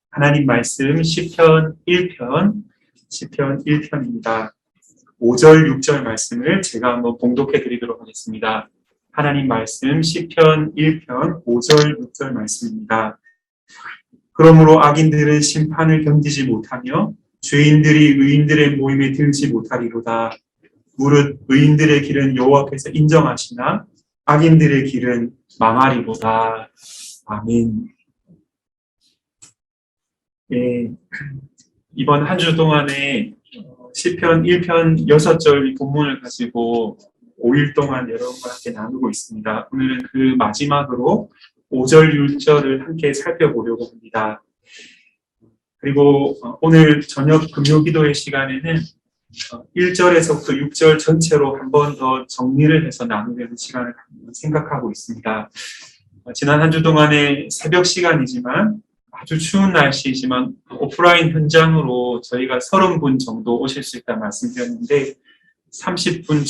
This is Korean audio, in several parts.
하나님 말씀 시편 1편입니다. 5절, 6절 말씀을 제가 한번 봉독해 드리도록 하겠습니다. 하나님 말씀 시편 1편 5절, 6절 말씀입니다. 그러므로 악인들은 심판을 견디지 못하며 죄인들이 의인들의 모임에 들지 못하리로다. 무릇 의인들의 길은 여호와께서 인정하시나 악인들의 길은 망하리로다. 아멘. 예, 이번 한 주 동안에 시편 1편 6절 본문을 가지고 5일 동안 여러분과 함께 나누고 있습니다. 오늘은 그 마지막으로 5절, 6절을 함께 살펴보려고 합니다. 그리고 오늘 저녁 금요기도의 시간에는 1절에서부터 6절 전체로 한 번 더 정리를 해서 나누려는 시간을 생각하고 있습니다. 지난 한 주 동안의 새벽 시간이지만 아주 추운 날씨이지만 오프라인 현장으로 저희가 30분 정도 오실 수 있다 말씀드렸는데 30분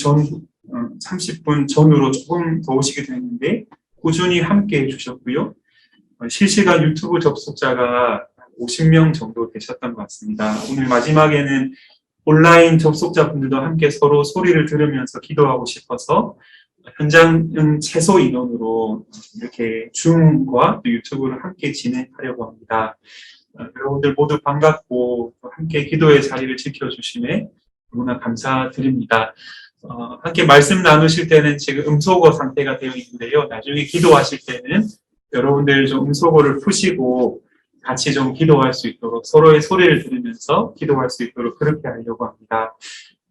전후로 조금 더 오시게 됐는데 꾸준히 함께 해주셨고요. 실시간 유튜브 접속자가 50명 정도 되셨던 것 같습니다. 오늘 마지막에는 온라인 접속자분들도 함께 서로 소리를 들으면서 기도하고 싶어서 현장은 최소 인원으로 이렇게 줌과 유튜브를 함께 진행하려고 합니다. 여러분들 모두 반갑고 함께 기도의 자리를 지켜주심에 너무나 감사드립니다. 함께 말씀 나누실 때는 지금 음소거 상태가 되어 있는데요. 나중에 기도하실 때는 여러분들 좀 음소거를 푸시고 같이 좀 기도할 수 있도록 서로의 소리를 들으면서 기도할 수 있도록 그렇게 하려고 합니다.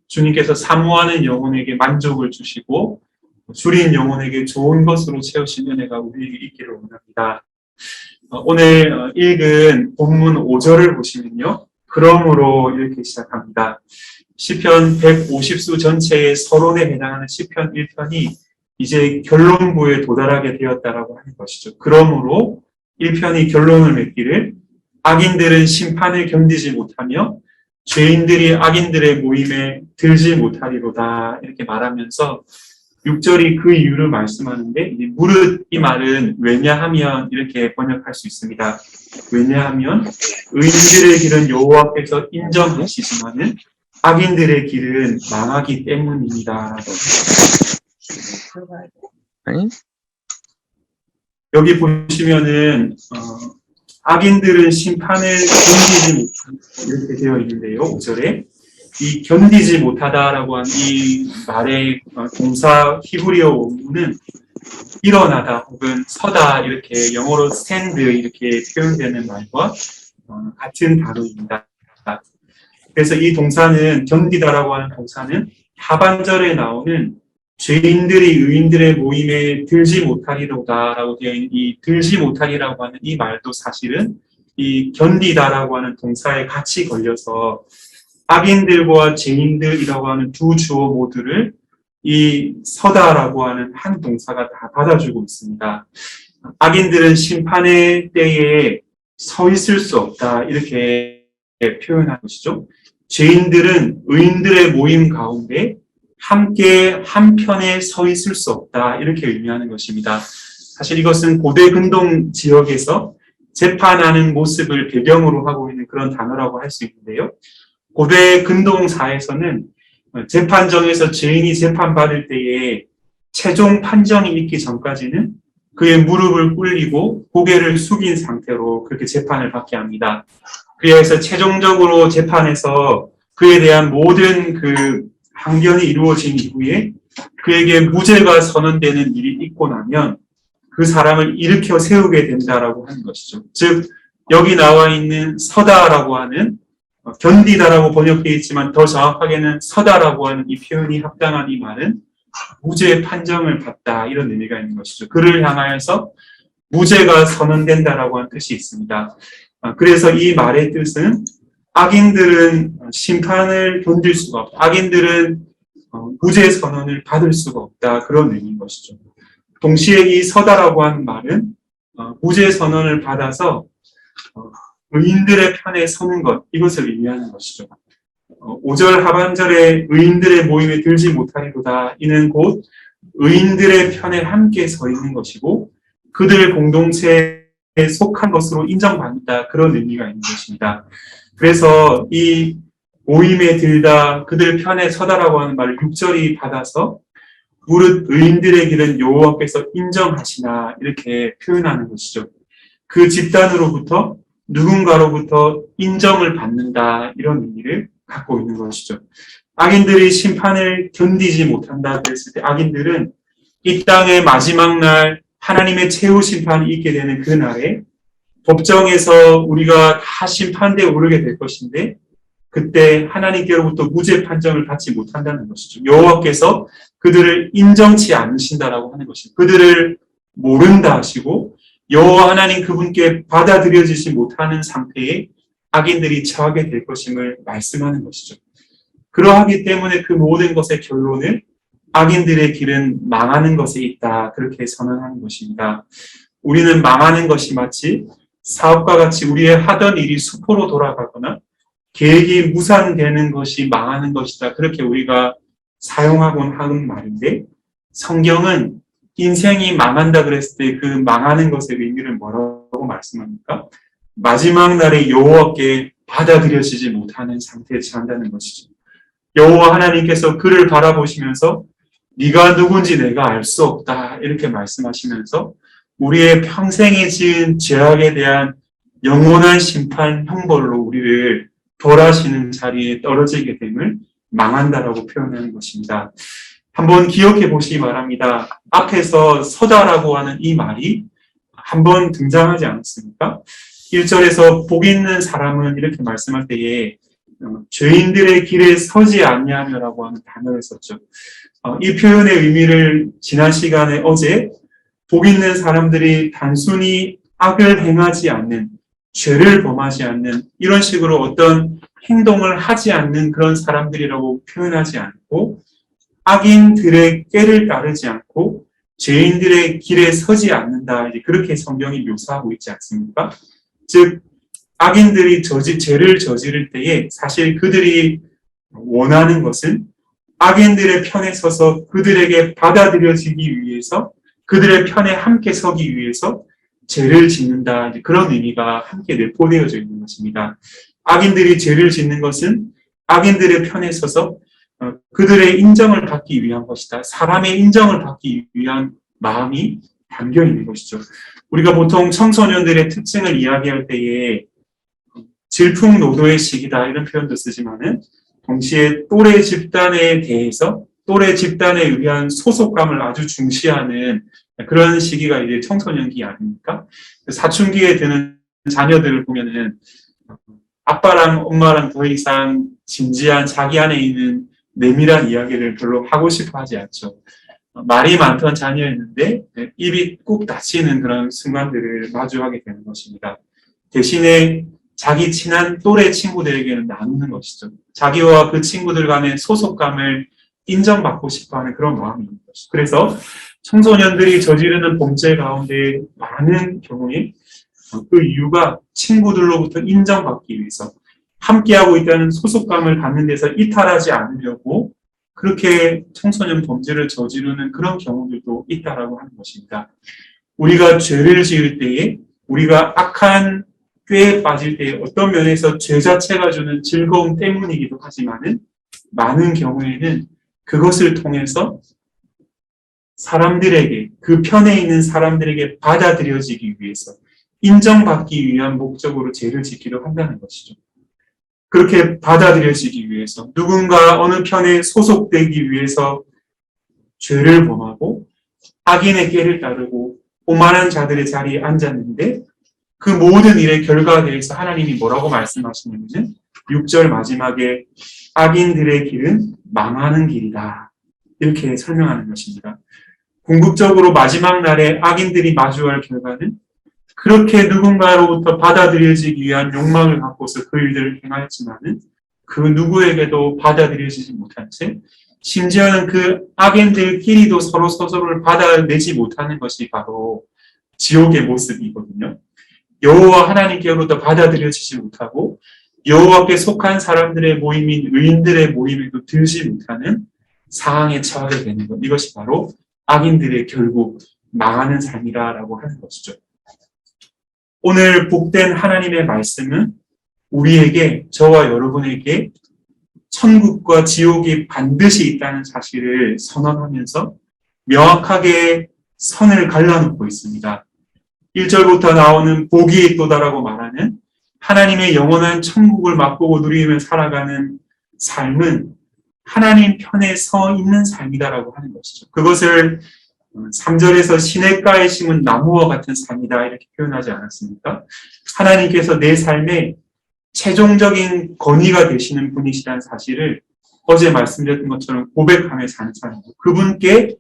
주님께서 사모하는 영혼에게 만족을 주시고 줄인 영혼에게 좋은 것으로 채우신 은혜가 우리에게 있기를 원합니다. 오늘 읽은 본문 5절을 보시면요. 그러므로 이렇게 시작합니다. 시편 150수 전체의 서론에 해당하는 시편 1편이 이제 결론부에 도달하게 되었다라고 하는 것이죠. 그러므로 1편이 결론을 맺기를 악인들은 심판을 견디지 못하며 죄인들이 악인들의 모임에 들지 못하리로다 이렇게 말하면서 6절이 그 이유를 말씀하는데 무릇 이 말은 왜냐하면 이렇게 번역할 수 있습니다. 왜냐하면 의인들의 길은 여호와께서 인정하시지만은 악인들의 길은 망하기 때문입니다. 여기 보시면은 악인들은 심판을 견디지 못한다 이렇게 되어 있는데요. 5절에 이 견디지 못하다라고 한 이 말의 동사 히브리어 원문은 일어나다 혹은 서다 이렇게 영어로 stand 이렇게 표현되는 말과 같은 단어입니다. 그래서 이 동사는 견디다라고 하는 동사는 하반절에 나오는 죄인들이 의인들의 모임에 들지 못하리로다라고 되어 있는 이 들지 못하리라고 하는 이 말도 사실은 이 견디다라고 하는 동사에 같이 걸려서 악인들과 죄인들이라고 하는 두 주어 모두를 이 서다라고 하는 한 동사가 다 받아주고 있습니다. 악인들은 심판의 때에 서 있을 수 없다 이렇게 표현한 것이죠. 죄인들은 의인들의 모임 가운데 함께 한편에 서 있을 수 없다 이렇게 의미하는 것입니다. 사실 이것은 고대 근동 지역에서 재판하는 모습을 배경으로 하고 있는 그런 단어라고 할 수 있는데요. 고대 근동사에서는 재판정에서 죄인이 재판받을 때에 최종 판정이 있기 전까지는 그의 무릎을 꿇리고 고개를 숙인 상태로 그렇게 재판을 받게 합니다. 그래서 최종적으로 재판에서 그에 대한 모든 그 항변이 이루어진 이후에 그에게 무죄가 선언되는 일이 있고 나면 그 사람을 일으켜 세우게 된다라고 하는 것이죠. 즉 여기 나와 있는 서다라고 하는 견디다라고 번역되어 있지만 더 정확하게는 서다라고 하는 이 표현이 합당한 이 말은 무죄 판정을 받다 이런 의미가 있는 것이죠. 그를 향하여서 무죄가 선언된다라고 하는 뜻이 있습니다. 그래서 이 말의 뜻은 악인들은 심판을 견딜 수가 없다. 악인들은 무죄 선언을 받을 수가 없다. 그런 의미인 것이죠. 동시에 이 서다라고 하는 말은 무죄 선언을 받아서 의인들의 편에 서는 것, 이것을 의미하는 것이죠. 5절 하반절에 의인들의 모임에 들지 못하리로다. 이는 곧 의인들의 편에 함께 서 있는 것이고 그들 공동체에 속한 것으로 인정받는다. 그런 의미가 있는 것입니다. 그래서 이 모임에 들다 그들 편에 서다라고 하는 말을 6절이 받아서 무릇 의인들의 길은 여호와께서 인정하시나 이렇게 표현하는 것이죠. 그 집단으로부터 누군가로부터 인정을 받는다 이런 의미를 갖고 있는 것이죠. 악인들이 심판을 견디지 못한다 그랬을 때 악인들은 이 땅의 마지막 날 하나님의 최후 심판이 있게 되는 그 날에 법정에서 우리가 다 심판대에 오르게 될 것인데 그때 하나님께로부터 무죄 판정을 받지 못한다는 것이죠. 여호와께서 그들을 인정치 않으신다라고 하는 것이죠. 그들을 모른다 하시고 여호와 하나님 그분께 받아들여지지 못하는 상태에 악인들이 처하게 될 것임을 말씀하는 것이죠. 그러하기 때문에 그 모든 것의 결론을 악인들의 길은 망하는 것에 있다. 그렇게 선언하는 것입니다. 우리는 망하는 것이 마치 사업과 같이 우리의 하던 일이 수포로 돌아가거나 계획이 무산되는 것이 망하는 것이다. 그렇게 우리가 사용하곤 하는 말인데 성경은 인생이 망한다 그랬을 때 그 망하는 것의 의미를 뭐라고 말씀합니까? 마지막 날에 여호와께 받아들여지지 못하는 상태에 처한다는 것이죠. 여호와 하나님께서 그를 바라보시면서 네가 누군지 내가 알 수 없다 이렇게 말씀하시면서 우리의 평생에 지은 죄악에 대한 영원한 심판 형벌로 우리를 벌하시는 자리에 떨어지게 됨을 망한다라고 표현하는 것입니다. 한번 기억해 보시기 바랍니다. 앞에서 서다라고 하는 이 말이 한번 등장하지 않았습니까? 1절에서 복 있는 사람은 이렇게 말씀할 때에 죄인들의 길에 서지 아니하며라고 하는 단어를 썼죠. 이 표현의 의미를 지난 시간에 어제 복 있는 사람들이 단순히 악을 행하지 않는, 죄를 범하지 않는 이런 식으로 어떤 행동을 하지 않는 그런 사람들이라고 표현하지 않고 악인들의 꾀를 따르지 않고 죄인들의 길에 서지 않는다. 그렇게 성경이 묘사하고 있지 않습니까? 즉 악인들이 죄를 저지를 때에 사실 그들이 원하는 것은 악인들의 편에 서서 그들에게 받아들여지기 위해서 그들의 편에 함께 서기 위해서 죄를 짓는다. 그런 의미가 함께 내포되어져 있는 것입니다. 악인들이 죄를 짓는 것은 악인들의 편에 서서 그들의 인정을 받기 위한 것이다. 사람의 인정을 받기 위한 마음이 담겨 있는 것이죠. 우리가 보통 청소년들의 특징을 이야기할 때에 질풍노도의 시기다 이런 표현도 쓰지만은 동시에 또래 집단에 대해서 또래 집단에 의한 소속감을 아주 중시하는 그런 시기가 이제 청소년기 아닙니까? 사춘기에 드는 자녀들을 보면은 아빠랑 엄마랑 더 이상 진지한 자기 안에 있는 내밀한 이야기를 별로 하고 싶어 하지 않죠. 말이 많던 자녀였는데 입이 꾹 닫히는 그런 순간들을 마주하게 되는 것입니다. 대신에 자기 친한 또래 친구들에게는 나누는 것이죠. 자기와 그 친구들 간의 소속감을 인정받고 싶어하는 그런 마음이 있는 것이죠. 그래서 청소년들이 저지르는 범죄 가운데 많은 경우에 그 이유가 친구들로부터 인정받기 위해서 함께하고 있다는 소속감을 갖는 데서 이탈하지 않으려고 그렇게 청소년 범죄를 저지르는 그런 경우들도 있다라고 하는 것입니다. 우리가 죄를 지을 때에 우리가 악한 꾀에 빠질 때 어떤 면에서 죄 자체가 주는 즐거움 때문이기도 하지만은 많은 경우에는 그것을 통해서 사람들에게 그 편에 있는 사람들에게 받아들여지기 위해서 인정받기 위한 목적으로 죄를 짓기도 한다는 것이죠. 그렇게 받아들여지기 위해서 누군가 어느 편에 소속되기 위해서 죄를 범하고 악인의 꾀를 따르고 오만한 자들의 자리에 앉았는데 그 모든 일의 결과에 대해서 하나님이 뭐라고 말씀하시냐면 6절 마지막에 악인들의 길은 망하는 길이다. 이렇게 설명하는 것입니다. 궁극적으로 마지막 날에 악인들이 마주할 결과는 그렇게 누군가로부터 받아들여지기 위한 욕망을 갖고서 그 일들을 행하였지만은 그 누구에게도 받아들여지지 못한 채 심지어는 그 악인들끼리도 서로를 받아내지 못하는 것이 바로 지옥의 모습이거든요. 여호와 하나님께로부터 받아들여지지 못하고 여호와께 속한 사람들의 모임인 의인들의 모임에도 들지 못하는 상황에 처하게 되는 것. 이것이 바로 악인들의 결국 망하는 삶이라고 하는 것이죠. 오늘 복된 하나님의 말씀은 우리에게, 저와 여러분에게 천국과 지옥이 반드시 있다는 사실을 선언하면서 명확하게 선을 갈라놓고 있습니다. 1절부터 나오는 복이 있도다라고 말하는 하나님의 영원한 천국을 맛보고 누리며 살아가는 삶은 하나님 편에 서 있는 삶이다라고 하는 것이죠. 그것을 3절에서 시냇가에 심은 나무와 같은 삶이다 이렇게 표현하지 않았습니까? 하나님께서 내 삶에 최종적인 건의가 되시는 분이시라는 사실을 어제 말씀드렸던 것처럼 고백하며 사는 삶이고, 그분께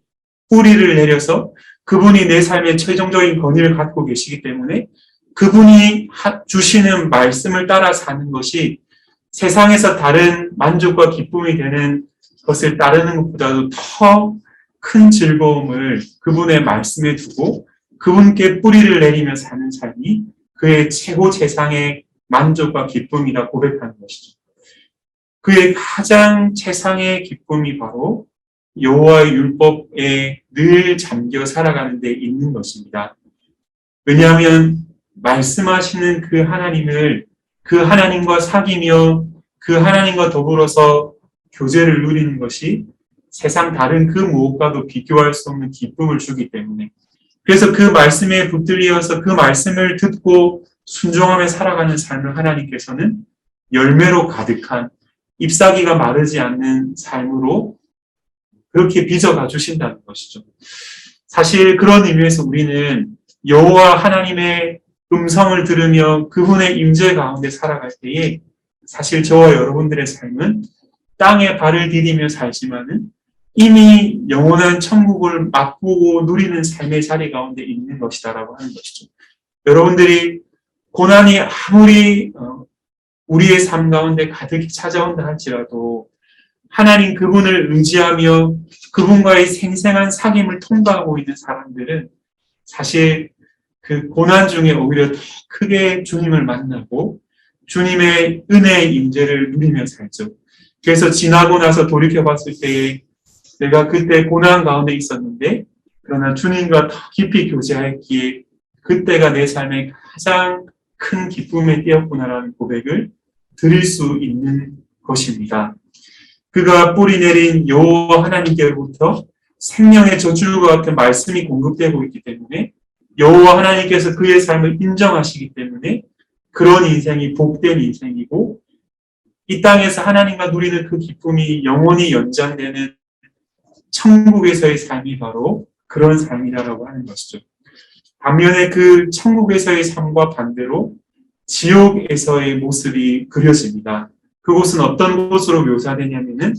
뿌리를 내려서 그분이 내 삶의 최종적인 건의를 갖고 계시기 때문에 그분이 주시는 말씀을 따라 사는 것이 세상에서 다른 만족과 기쁨이 되는 것을 따르는 것보다도 더 큰 즐거움을 그분의 말씀에 두고 그분께 뿌리를 내리며 사는 삶이 그의 최고 최상의 만족과 기쁨이다 고백하는 것이죠. 그의 가장 최상의 기쁨이 바로 여호와의 율법에 늘 잠겨 살아가는 데 있는 것입니다. 왜냐하면 말씀하시는 그 하나님을, 그 하나님과 사귀며 그 하나님과 더불어서 교제를 누리는 것이 세상 다른 그 무엇과도 비교할 수 없는 기쁨을 주기 때문에, 그래서 그 말씀에 붙들려서 그 말씀을 듣고 순종하며 살아가는 삶을 하나님께서는 열매로 가득한, 잎사귀가 마르지 않는 삶으로 그렇게 빚어가 주신다는 것이죠. 사실 그런 의미에서 우리는 여호와 하나님의 음성을 들으며 그분의 임재 가운데 살아갈 때에 사실 저와 여러분들의 삶은 땅에 발을 디디며 살지만은 이미 영원한 천국을 맛보고 누리는 삶의 자리 가운데 있는 것이다라고 하는 것이죠. 여러분들이 고난이 아무리 우리의 삶 가운데 가득히 찾아온다 할지라도 하나님 그분을 의지하며 그분과의 생생한 사귐을 통과하고 있는 사람들은 사실 그 고난 중에 오히려 더 크게 주님을 만나고 주님의 은혜의 임재를 누리며 살죠. 그래서 지나고 나서 돌이켜봤을 때에 내가 그때 고난 가운데 있었는데 그러나 주님과 더 깊이 교제했기에 그때가 내 삶의 가장 큰 기쁨의 때였구나라는 고백을 드릴 수 있는 것입니다. 그가 뿌리 내린 여호와 하나님께로부터 생명의 젖줄과 같은 말씀이 공급되고 있기 때문에 여호와 하나님께서 그의 삶을 인정하시기 때문에 그런 인생이 복된 인생이고 이 땅에서 하나님과 누리는 그 기쁨이 영원히 연장되는 천국에서의 삶이 바로 그런 삶이라고 하는 것이죠. 반면에 그 천국에서의 삶과 반대로 지옥에서의 모습이 그려집니다. 그곳은 어떤 곳으로 묘사되냐면은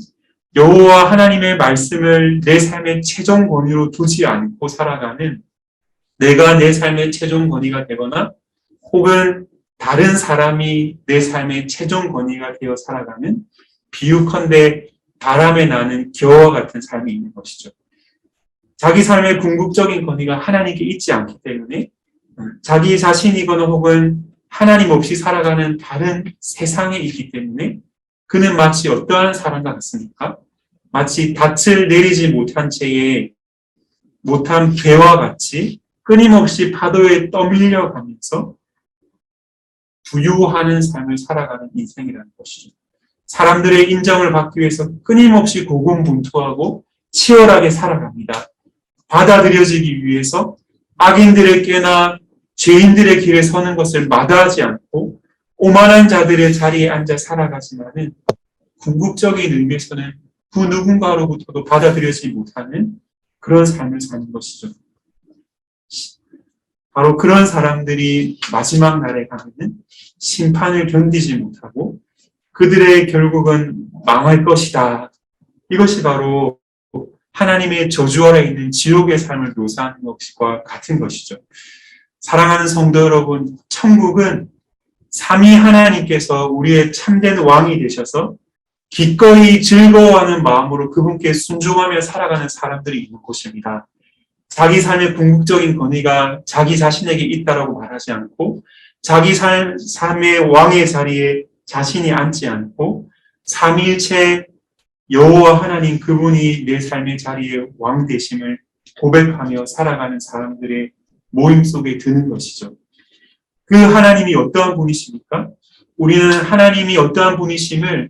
여호와 하나님의 말씀을 내 삶의 최종 권위로 두지 않고 살아가는, 내가 내 삶의 최종 권위가 되거나 혹은 다른 사람이 내 삶의 최종 권위가 되어 살아가는, 비유컨대 바람에 나는 겨와 같은 삶이 있는 것이죠. 자기 삶의 궁극적인 권위가 하나님께 있지 않기 때문에 자기 자신이거나 혹은 하나님 없이 살아가는 다른 세상에 있기 때문에 그는 마치 어떠한 사람과 같습니까? 마치 닻을 내리지 못한 채에 못한 개와 같이 끊임없이 파도에 떠밀려 가면서 부유하는 삶을 살아가는 인생이라는 것이죠. 사람들의 인정을 받기 위해서 끊임없이 고군분투하고 치열하게 살아갑니다. 받아들여지기 위해서 악인들의 꾀나 죄인들의 길에 서는 것을 마다하지 않고 오만한 자들의 자리에 앉아 살아가지만은 궁극적인 의미에서는 그 누군가로부터도 받아들여지지 못하는 그런 삶을 사는 것이죠. 바로 그런 사람들이 마지막 날에 가면은 심판을 견디지 못하고 그들의 결국은 망할 것이다. 이것이 바로 하나님의 저주 아래 있는 지옥의 삶을 묘사하는 것과 같은 것이죠. 사랑하는 성도 여러분, 천국은 삼위 하나님께서 우리의 참된 왕이 되셔서 기꺼이 즐거워하는 마음으로 그분께 순종하며 살아가는 사람들이 있는 곳입니다. 자기 삶의 궁극적인 권위가 자기 자신에게 있다라고 말하지 않고 자기 삶의 왕의 자리에 자신이 앉지 않고 삼위일체 여호와 하나님 그분이 내 삶의 자리에 왕 되심을 고백하며 살아가는 사람들의 모임 속에 드는 것이죠. 그 하나님이 어떠한 분이십니까? 우리는 하나님이 어떠한 분이심을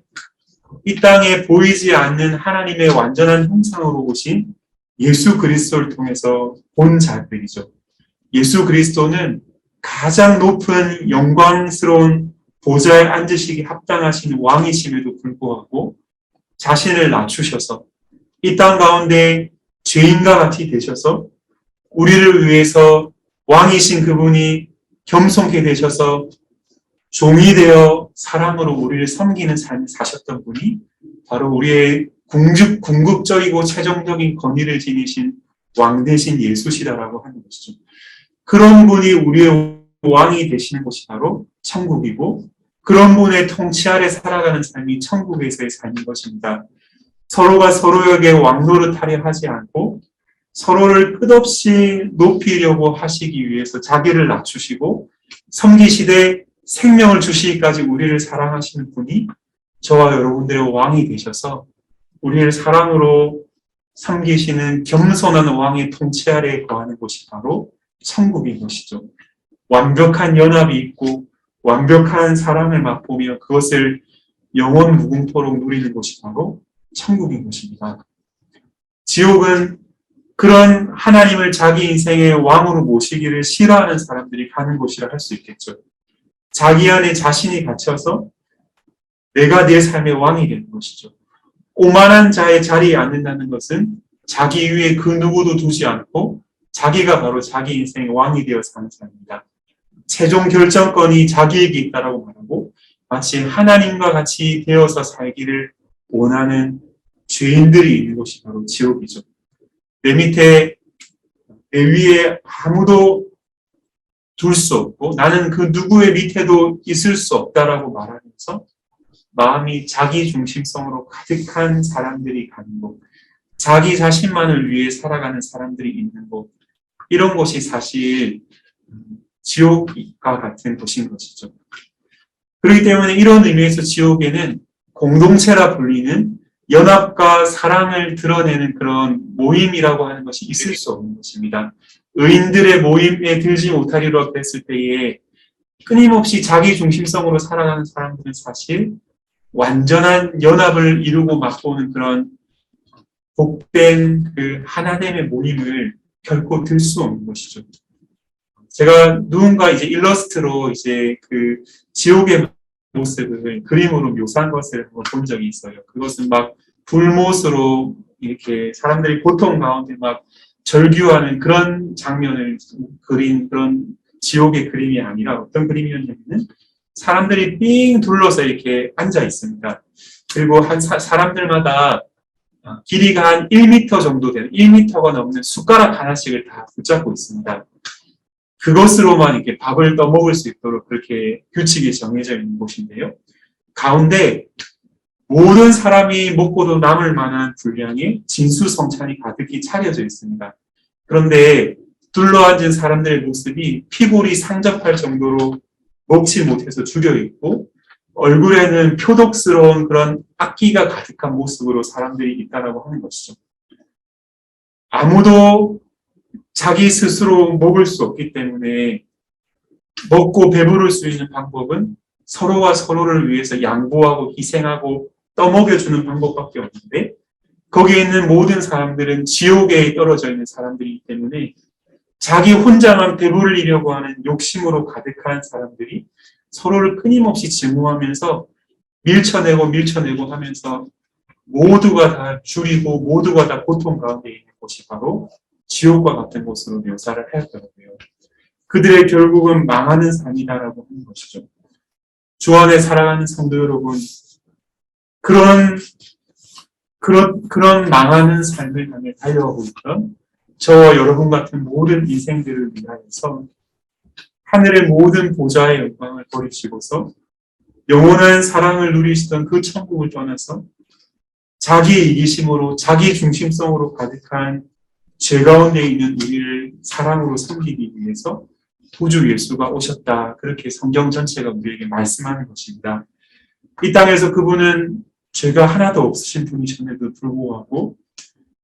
이 땅에 보이지 않는 하나님의 완전한 형상으로 오신 예수 그리스도를 통해서 본 자들이죠. 예수 그리스도는 가장 높은 영광스러운 보좌에 앉으시기 합당하신 왕이심에도 불구하고 자신을 낮추셔서 이 땅 가운데 죄인과 같이 되셔서 우리를 위해서 왕이신 그분이 겸손케 되셔서 종이 되어 사랑으로 우리를 섬기는 삶을 사셨던 분이 바로 우리의 궁극적이고 최종적인 권위를 지니신 왕 되신 예수시다라고 하는 것이죠. 그런 분이 우리의 왕이 되시는 곳이 바로 천국이고 그런 분의 통치 아래 살아가는 삶이 천국에서의 삶인 것입니다. 서로가 서로에게 왕노릇하려 하지 않고 서로를 끝없이 높이려고 하시기 위해서 자기를 낮추시고 섬기시되 생명을 주시기까지 우리를 사랑하시는 분이 저와 여러분들의 왕이 되셔서 우리를 사랑으로 섬기시는 겸손한 왕의 통치 아래에 거하는 곳이 바로 천국인 것이죠. 완벽한 연합이 있고 완벽한 사랑을 맛보며 그것을 영원 무궁토록 누리는 곳이 바로 천국인 것입니다. 지옥은 그런 하나님을 자기 인생의 왕으로 모시기를 싫어하는 사람들이 가는 곳이라 할 수 있겠죠. 자기 안에 자신이 갇혀서 내가 내 삶의 왕이 되는 것이죠. 오만한 자의 자리에 앉는다는 것은 자기 위에 그 누구도 두지 않고 자기가 바로 자기 인생의 왕이 되어 사는 삶입니다. 최종 결정권이 자기에게 있다라고 말하고 마치 하나님과 같이 되어서 살기를 원하는 죄인들이 있는 곳이 바로 지옥이죠. 내 밑에, 내 위에 아무도 둘 수 없고 나는 그 누구의 밑에도 있을 수 없다라고 말하면서 마음이 자기 중심성으로 가득한 사람들이 가는 곳, 자기 자신만을 위해 살아가는 사람들이 있는 곳, 이런 곳이 사실 지옥과 같은 곳인 것이죠. 그렇기 때문에 이런 의미에서 지옥에는 공동체라 불리는 연합과 사랑을 드러내는 그런 모임이라고 하는 것이 있을 수 없는 것입니다. 의인들의 모임에 들지 못하리로 했을 때에 끊임없이 자기 중심성으로 살아가는 사람들은 사실 완전한 연합을 이루고 맛보는 그런 복된 그 하나됨의 모임을 결코 들 수 없는 것이죠. 제가 누군가 이제 일러스트로 이제 그 지옥의 모습을 그림으로 묘사한 것을 한번 본 적이 있어요. 그것은 막 불못으로 이렇게 사람들이 고통 가운데 막 절규하는 그런 장면을 그린 그런 지옥의 그림이 아니라 어떤 그림이었냐면은 사람들이 삥 둘러서 이렇게 앉아 있습니다. 그리고 한 사람들마다 길이가 한 1m 정도 되는 1m가 넘는 숟가락 하나씩을 다 붙잡고 있습니다. 그것으로만 이렇게 밥을 떠먹을 수 있도록 그렇게 규칙이 정해져 있는 곳인데요. 가운데 모든 사람이 먹고도 남을 만한 분량의 진수성찬이 가득히 차려져 있습니다. 그런데 둘러앉은 사람들의 모습이 피골이 상접할 정도로 먹지 못해서 죽여있고 얼굴에는 표독스러운 그런 악기가 가득한 모습으로 사람들이 있다라고 하는 것이죠. 아무도 자기 스스로 먹을 수 없기 때문에 먹고 배부를 수 있는 방법은 서로가 서로를 위해서 양보하고 희생하고 떠먹여주는 방법밖에 없는데 거기에 있는 모든 사람들은 지옥에 떨어져 있는 사람들이기 때문에 자기 혼자만 배부르려고 하는 욕심으로 가득한 사람들이 서로를 끊임없이 증오하면서 밀쳐내고 하면서 모두가 다 줄이고 모두가 다 고통 가운데 있는 곳이 바로 지옥과 같은 곳으로 묘사를 하였더라고요. 그들의 결국은 망하는 삶이다라고 하는 것이죠. 주 안에 살아가는 성도 여러분, 그런 망하는 삶을 향해 달려가고 있던 저와 여러분 같은 모든 인생들을 위하여서 하늘의 모든 보좌의 영광을 버리시고서 영원한 사랑을 누리시던 그 천국을 떠나서 자기 이기심으로 자기 중심성으로 가득한 죄 가운데 있는 우리를 사랑으로 섬기기 위해서 구주 예수가 오셨다. 그렇게 성경 전체가 우리에게 말씀하는 것입니다. 이 땅에서 그분은 죄가 하나도 없으신 분이셨는데도 불구하고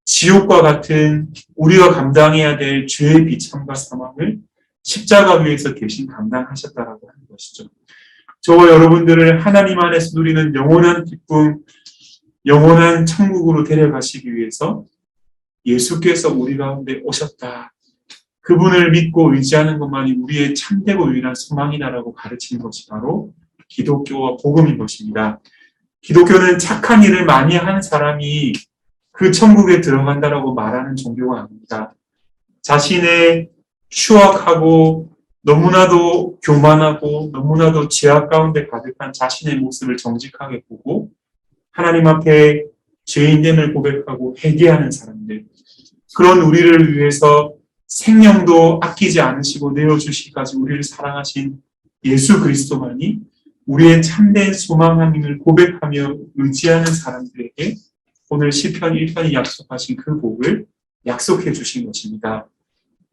지옥과 같은 우리가 감당해야 될 죄의 비참과 사망을 십자가 위에서 대신 감당하셨다라고 하는 것이죠. 저와 여러분들을 하나님 안에서 누리는 영원한 기쁨, 영원한 천국으로 데려가시기 위해서 예수께서 우리 가운데 오셨다. 그분을 믿고 의지하는 것만이 우리의 참되고 유일한 소망이다라고 가르치는 것이 바로 기독교와 복음인 것입니다. 기독교는 착한 일을 많이 하는 사람이 그 천국에 들어간다라고 말하는 종교가 아닙니다. 자신의 추악하고 너무나도 교만하고 너무나도 죄악 가운데 가득한 자신의 모습을 정직하게 보고 하나님 앞에 죄인됨을 고백하고 회개하는 사람들, 그런 우리를 위해서 생명도 아끼지 않으시고 내어주시기까지 우리를 사랑하신 예수 그리스도만이 우리의 참된 소망 하나님을 고백하며 의지하는 사람들에게 오늘 시편 1편이 약속하신 그 복을 약속해 주신 것입니다.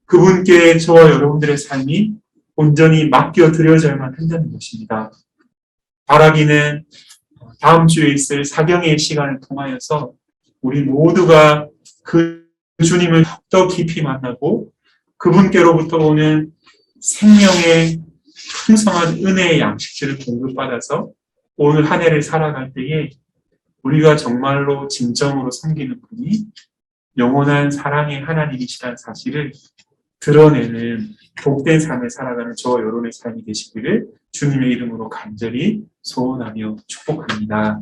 그분께 저와 여러분들의 삶이 온전히 맡겨드려져야만 한다는 것입니다. 바라기는 다음 주에 있을 사경의 시간을 통하여서 우리 모두가 그 주님을 더 깊이 만나고 그분께로부터 오는 생명의 풍성한 은혜의 양식들을 공급받아서 오늘 한 해를 살아갈 때에 우리가 정말로 진정으로 섬기는 분이 영원한 사랑의 하나님이시라는 사실을 드러내는 복된 삶을 살아가는 저와 여러분의 삶이 되시기를 주님의 이름으로 간절히 소원하며 축복합니다.